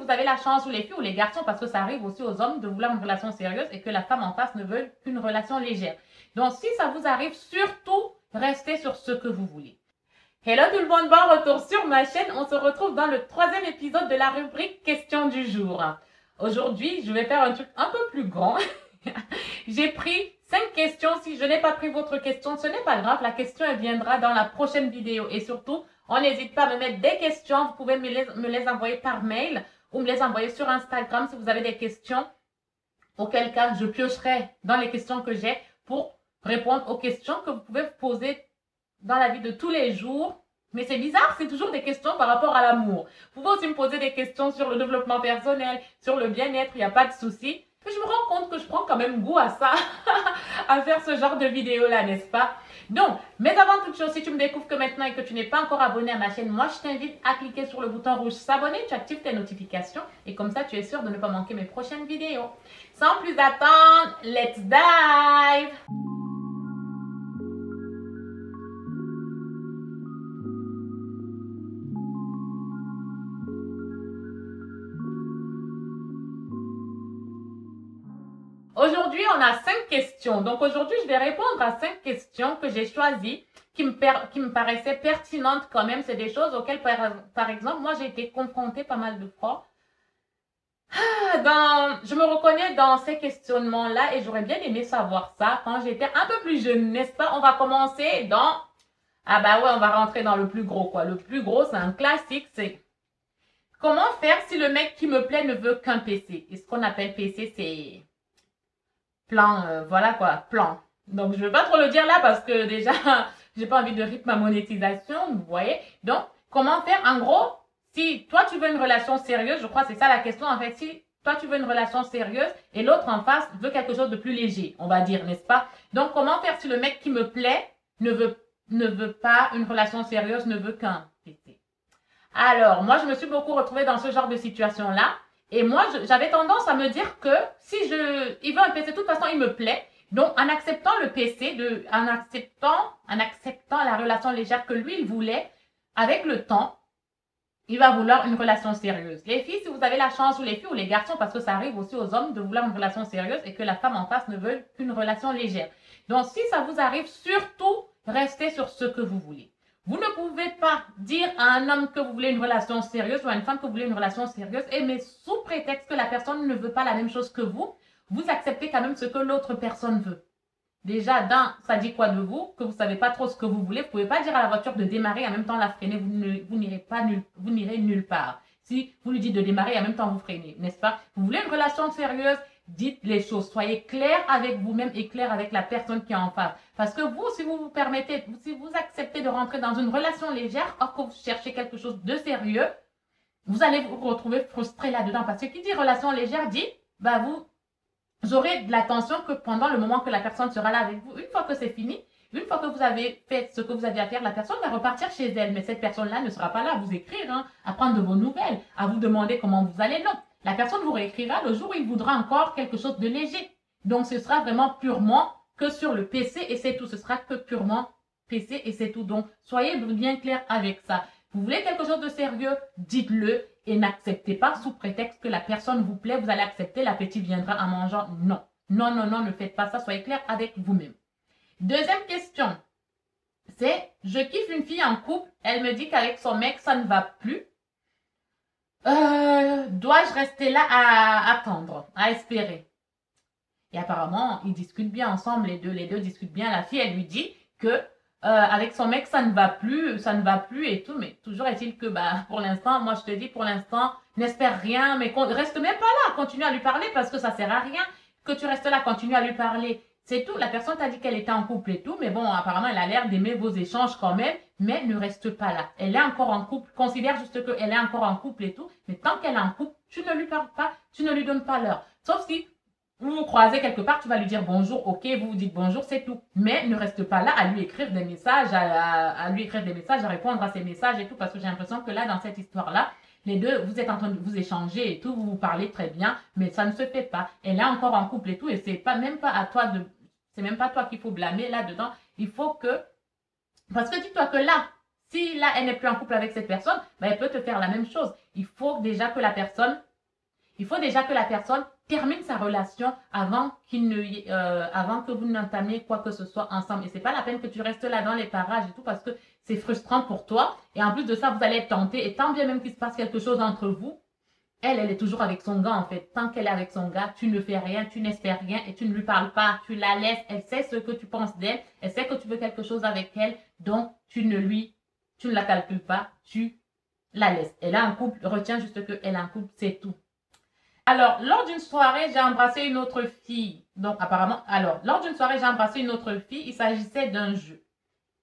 vous avez la chance, ou les filles ou les garçons, parce que ça arrive aussi aux hommes de vouloir une relation sérieuse et que la femme en face ne veut qu'une relation légère. Donc, si ça vous arrive, surtout, restez sur ce que vous voulez. Hello tout le monde, bon retour sur ma chaîne. On se retrouve dans le 3e épisode de la rubrique Question du jour. Aujourd'hui, je vais faire un truc un peu plus grand. J'ai pris 5 questions. Si je n'ai pas pris votre question, ce n'est pas grave. La question, elle viendra dans la prochaine vidéo. Et surtout, on n'hésite pas à me mettre des questions. Vous pouvez me les envoyer par mail ou me les envoyer sur Instagram si vous avez des questions. Auquel cas, je piocherai dans les questions que j'ai pour répondre aux questions que vous pouvez vous poser dans la vie de tous les jours. Mais c'est bizarre, c'est toujours des questions par rapport à l'amour. Vous pouvez aussi me poser des questions sur le développement personnel, sur le bien-être, il n'y a pas de souci. Mais je me rends compte que je prends quand même goût à ça, à faire ce genre de vidéo-là, n'est-ce pas? Donc, mais avant toute chose, si tu me découvres que maintenant et que tu n'es pas encore abonné à ma chaîne, moi je t'invite à cliquer sur le bouton rouge s'abonner, tu actives tes notifications et comme ça tu es sûr de ne pas manquer mes prochaines vidéos. Sans plus attendre, let's dive! Aujourd'hui, on a 5 questions. Donc aujourd'hui, je vais répondre à 5 questions que j'ai choisies, qui me paraissaient pertinentes quand même. C'est des choses auxquelles, par exemple, moi, j'ai été confrontée pas mal de fois. Je me reconnais dans ces questionnements-là et j'aurais bien aimé savoir ça quand j'étais un peu plus jeune, n'est-ce pas? On va commencer dans... Ah bah ouais, on va rentrer dans le plus gros, quoi. Le plus gros, c'est un classique, c'est... Comment faire si le mec qui me plaît ne veut qu'un PC? Et ce qu'on appelle PC, c'est... plan, voilà quoi, plan. Donc, je ne vais pas trop le dire là parce que déjà, j'ai pas envie de rip ma monétisation, vous voyez. Donc, comment faire? En gros, si toi, tu veux une relation sérieuse, je crois que c'est ça la question, en fait. Si toi, tu veux une relation sérieuse et l'autre en face veut quelque chose de plus léger, on va dire, n'est-ce pas? Donc, comment faire si le mec qui me plaît ne veut pas une relation sérieuse, ne veut qu'un PC? Alors, moi, je me suis beaucoup retrouvée dans ce genre de situation-là. Et moi, j'avais tendance à me dire que si il veut un PC, de toute façon, il me plaît. Donc, en acceptant le PC, en acceptant la relation légère que lui, il voulait, avec le temps, il va vouloir une relation sérieuse. Les filles, si vous avez la chance, ou les filles ou les garçons, parce que ça arrive aussi aux hommes de vouloir une relation sérieuse et que la femme en face ne veut qu'une relation légère. Donc, si ça vous arrive, surtout, restez sur ce que vous voulez. Vous ne pouvez pas dire à un homme que vous voulez une relation sérieuse ou à une femme que vous voulez une relation sérieuse, mais sous prétexte que la personne ne veut pas la même chose que vous acceptez quand même ce que l'autre personne veut. Déjà, ça dit quoi de vous? Que vous ne savez pas trop ce que vous voulez. Vous ne pouvez pas dire à la voiture de démarrer et en même temps la freiner. Vous n'irez nulle part. Si vous lui dites de démarrer et en même temps vous freinez, n'est-ce pas? Vous voulez une relation sérieuse? Dites les choses. Soyez clair avec vous-même et clair avec la personne qui est en face. Parce que vous, si vous vous permettez, si vous acceptez de rentrer dans une relation légère, or que vous cherchez quelque chose de sérieux, vous allez vous retrouver frustré là-dedans. Parce que qui dit relation légère dit, bah vous aurez de l'attention que pendant le moment que la personne sera là avec vous. Une fois que c'est fini, une fois que vous avez fait ce que vous aviez à faire, la personne va repartir chez elle. Mais cette personne-là ne sera pas là à vous écrire, hein, à prendre de vos nouvelles, à vous demander comment vous allez. Non. La personne vous réécrira le jour où il voudra encore quelque chose de léger. Donc, ce sera vraiment purement que sur le PC et c'est tout. Ce sera que purement PC et c'est tout. Donc, soyez bien clair avec ça. Vous voulez quelque chose de sérieux, dites-le et n'acceptez pas sous prétexte que la personne vous plaît, vous allez accepter, l'appétit viendra en mangeant. Non. Non, non, non, ne faites pas ça. Soyez clair avec vous-même. Deuxième question, c'est je kiffe une fille en couple, elle me dit qu'avec son mec, ça ne va plus. Dois-je rester là à attendre, à espérer? Et apparemment, ils discutent bien ensemble, les deux discutent bien. La fille, elle lui dit que avec son mec, ça ne va plus et tout. Mais toujours est-il que, bah, pour l'instant, moi je te dis, pour l'instant, n'espère rien, mais reste même pas là, continue à lui parler parce que ça sert à rien que tu restes là, continue à lui parler. C'est tout. La personne t'a dit qu'elle était en couple et tout, mais bon, apparemment, elle a l'air d'aimer vos échanges quand même, mais ne reste pas là. Elle est encore en couple. Considère juste qu'elle est encore en couple et tout, mais tant qu'elle est en couple, tu ne lui parles pas, tu ne lui donnes pas l'heure. Sauf si vous vous croisez quelque part, tu vas lui dire bonjour, ok, vous vous dites bonjour, c'est tout. Mais ne reste pas là à lui écrire des messages, à répondre à ses messages et tout, parce que j'ai l'impression que là, dans cette histoire-là, les deux, vous êtes en train de vous échanger et tout, vous vous parlez très bien, mais ça ne se fait pas. Elle est encore en couple et tout, et même pas toi qu'il faut blâmer là-dedans. Il faut que, parce que dis-toi que là, si là, elle n'est plus en couple avec cette personne, ben, elle peut te faire la même chose. Il faut déjà que la personne Il faut déjà que la personne termine sa relation avant avant que vous n'entamiez quoi que ce soit ensemble. Et c'est pas la peine que tu restes là dans les parages et tout parce que c'est frustrant pour toi. Et en plus de ça, vous allez être tenté. Et tant bien même qu'il se passe quelque chose entre vous, elle est toujours avec son gars en fait. Tant qu'elle est avec son gars, tu ne fais rien, tu n'espères rien et tu ne lui parles pas. Tu la laisses. Elle sait ce que tu penses d'elle. Elle sait que tu veux quelque chose avec elle. Donc, tu ne la calcules pas. Tu la laisses. Elle a un couple. Retiens juste qu'elle a un couple. C'est tout. Alors, lors d'une soirée, j'ai embrassé une autre fille. Donc, apparemment, lors d'une soirée, j'ai embrassé une autre fille. Il s'agissait d'un jeu.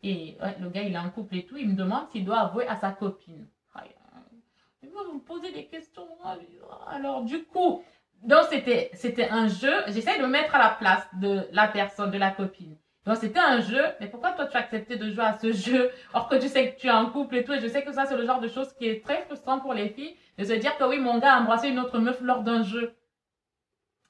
Et ouais, le gars, il est en couple et tout. Il me demande s'il doit avouer à sa copine. Il va me poser des questions. Alors, du coup, donc c'était un jeu. J'essaie de me mettre à la place de la personne, de la copine. Donc, c'était un jeu. Mais pourquoi toi, tu as accepté de jouer à ce jeu? Or que tu sais que tu es en couple et tout. Et je sais que ça, c'est le genre de choses qui est très frustrant pour les filles. De se dire que oui, mon gars a embrassé une autre meuf lors d'un jeu.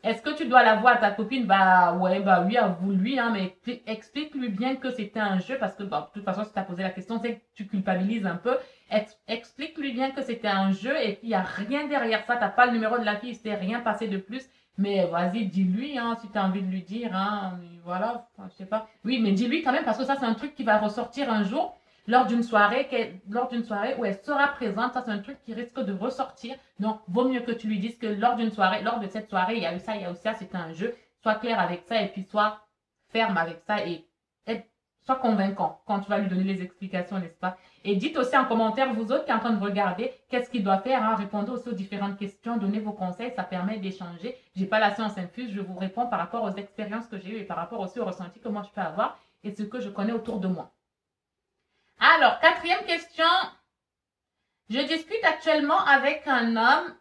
Est-ce que tu dois l'avouer à ta copine? Bah ouais, bah oui, avoue-lui, hein, mais explique-lui bien que c'était un jeu parce que bah, de toute façon, si tu as posé la question, c'est que tu culpabilises un peu. Explique-lui bien que c'était un jeu et qu'il n'y a rien derrière ça. T'as pas le numéro de la fille, il s'est rien passé de plus. Mais vas-y, dis-lui, hein, si tu as envie de lui dire, hein, mais voilà, enfin, je sais pas. Oui, mais dis-lui quand même parce que ça, c'est un truc qui va ressortir un jour lors d'une soirée où elle sera présente. Ça, c'est un truc qui risque de ressortir. Donc, vaut mieux que tu lui dises que lors de cette soirée, il y a eu ça, c'était un jeu. Sois clair avec ça et puis sois ferme avec ça et sois convaincant quand tu vas lui donner les explications, n'est-ce pas? Et dites aussi en commentaire, vous autres qui êtes en train de regarder, qu'est-ce qu'il doit faire, hein? Répondez aussi aux différentes questions, donnez vos conseils, ça permet d'échanger. J'ai pas la science infuse, je vous réponds par rapport aux expériences que j'ai eues et par rapport aussi aux ressentis que moi je peux avoir et ce que je connais autour de moi. Alors, quatrième question. Je discute actuellement avec un homme.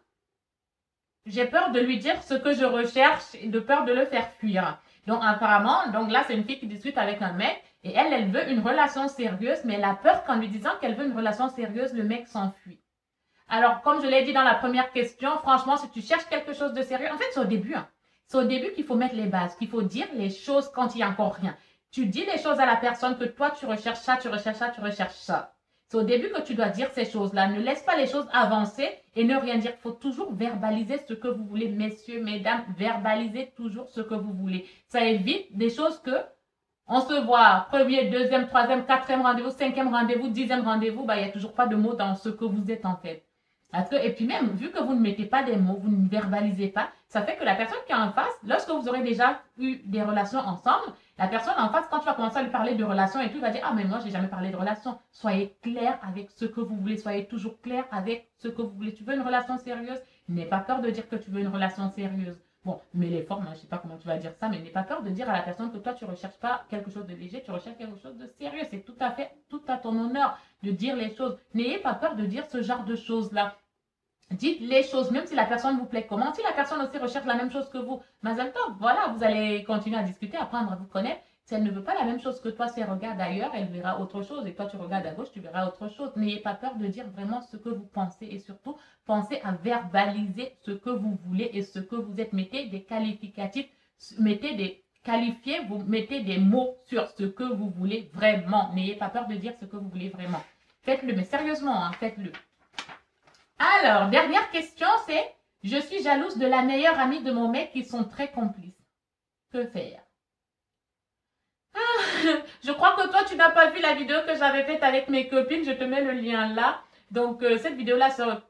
J'ai peur de lui dire ce que je recherche et de peur de le faire fuir. Donc, apparemment, là, c'est une fille qui discute avec un mec et elle veut une relation sérieuse, mais elle a peur qu'en lui disant qu'elle veut une relation sérieuse, le mec s'enfuit. Alors, comme je l'ai dit dans la première question, franchement, si tu cherches quelque chose de sérieux, en fait, c'est au début. Hein. C'est au début qu'il faut mettre les bases, qu'il faut dire les choses quand il n'y a encore rien. Tu dis les choses à la personne que toi, tu recherches ça, tu recherches ça, tu recherches ça. C'est au début que tu dois dire ces choses-là. Ne laisse pas les choses avancer et ne rien dire. Il faut toujours verbaliser ce que vous voulez, messieurs, mesdames. Verbalisez toujours ce que vous voulez. Ça évite des choses que on se voit premier, deuxième, troisième, quatrième rendez-vous, cinquième rendez-vous, dixième rendez-vous. Bah, il n'y a toujours pas de mots dans ce que vous êtes en fait. Et puis même, vu que vous ne mettez pas des mots, vous ne verbalisez pas, ça fait que la personne qui est en face, lorsque vous aurez déjà eu des relations ensemble, la personne en face, quand tu vas commencer à lui parler de relations et tout, va dire, ah mais moi, j'ai jamais parlé de relations. Soyez clair avec ce que vous voulez, soyez toujours clair avec ce que vous voulez. Tu veux une relation sérieuse? N'aie pas peur de dire que tu veux une relation sérieuse. Bon, mais les formes, hein, je sais pas comment tu vas dire ça, mais n'aie pas peur de dire à la personne que toi, tu recherches pas quelque chose de léger, tu recherches quelque chose de sérieux. C'est tout à ton honneur de dire les choses. N'ayez pas peur de dire ce genre de choses-là. Dites les choses, même si la personne vous plaît comment. Si la personne aussi recherche la même chose que vous, Mazel Tov, voilà, vous allez continuer à discuter, apprendre à vous connaître. Si elle ne veut pas la même chose que toi, si elle regarde ailleurs, elle verra autre chose. Et toi, tu regardes à gauche, tu verras autre chose. N'ayez pas peur de dire vraiment ce que vous pensez. Et surtout, pensez à verbaliser ce que vous voulez et ce que vous êtes. Mettez des qualificatifs, mettez des qualifiés, vous mettez des mots sur ce que vous voulez vraiment. N'ayez pas peur de dire ce que vous voulez vraiment. Faites-le, mais sérieusement, hein, faites-le. Alors, dernière question, c'est « Je suis jalouse de la meilleure amie de mon mec qui sont très complices. Que faire ?» Je crois que toi, tu n'as pas vu la vidéo que j'avais faite avec mes copines. Je te mets le lien là. Donc, cette vidéo-là sera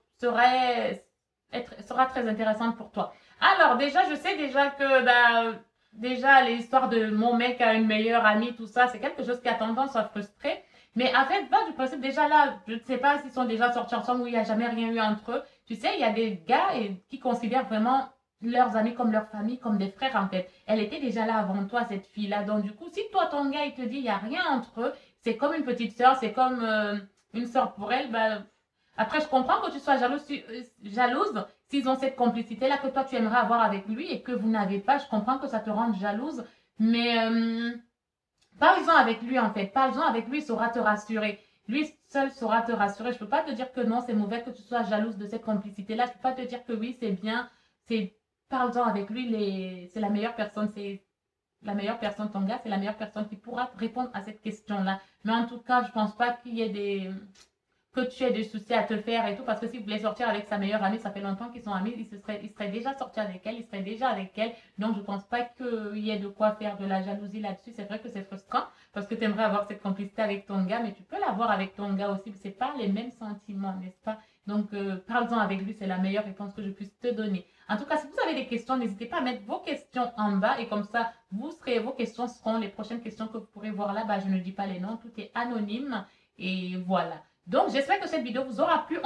très intéressante pour toi. Alors, déjà, je sais déjà que déjà l'histoire de mon mec a une meilleure amie, tout ça, c'est quelque chose qui a tendance à frustrer. Mais en fait, va du principe déjà là, je ne sais pas s'ils sont déjà sortis ensemble ou il n'y a jamais rien eu entre eux. Tu sais, il y a des gars qui considèrent vraiment leurs amis comme leur famille, comme des frères en fait. Elle était déjà là avant toi, cette fille-là. Donc du coup, si toi, ton gars, il te dit il n'y a rien entre eux, c'est comme une petite sœur, c'est comme une sœur pour elle, bah, après, je comprends que tu sois jalouse s'ils ont cette complicité-là que toi, tu aimerais avoir avec lui et que vous n'avez pas. Je comprends que ça te rende jalouse, mais parle-en avec lui en fait. Parle-en avec lui, il saura te rassurer. Lui seul saura te rassurer. Je ne peux pas te dire que non, c'est mauvais que tu sois jalouse de cette complicité-là. Je ne peux pas te dire que oui, c'est bien. Parle-en avec lui. C'est la meilleure personne. C'est la meilleure personne, ton gars. C'est la meilleure personne qui pourra te répondre à cette question-là. Mais en tout cas, je ne pense pas qu'il y ait que tu aies des soucis à te faire et tout, parce que s'il voulait sortir avec sa meilleure amie, ça fait longtemps qu'ils sont amis, il serait déjà sorti avec elle, il serait déjà avec elle. Donc, je pense pas qu'il y ait de quoi faire de la jalousie là-dessus. C'est vrai que c'est frustrant parce que tu aimerais avoir cette complicité avec ton gars, mais tu peux l'avoir avec ton gars aussi. C'est pas les mêmes sentiments, n'est-ce pas? Donc, parle-en avec lui, c'est la meilleure réponse que je puisse te donner. En tout cas, si vous avez des questions, n'hésitez pas à mettre vos questions en bas et comme ça, vos questions seront les prochaines questions que vous pourrez voir là-bas. Je ne dis pas les noms, tout est anonyme et voilà. Donc, j'espère que cette vidéo vous aura plu.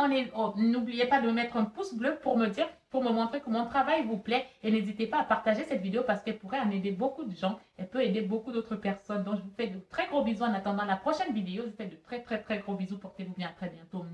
N'oubliez pas de mettre un pouce bleu pour me dire, pour me montrer que mon travail vous plaît. Et n'hésitez pas à partager cette vidéo parce qu'elle pourrait en aider beaucoup de gens. Elle peut aider beaucoup d'autres personnes. Donc, je vous fais de très gros bisous en attendant la prochaine vidéo. Je vous fais de très, très, très gros bisous. Portez-vous bien. À très bientôt.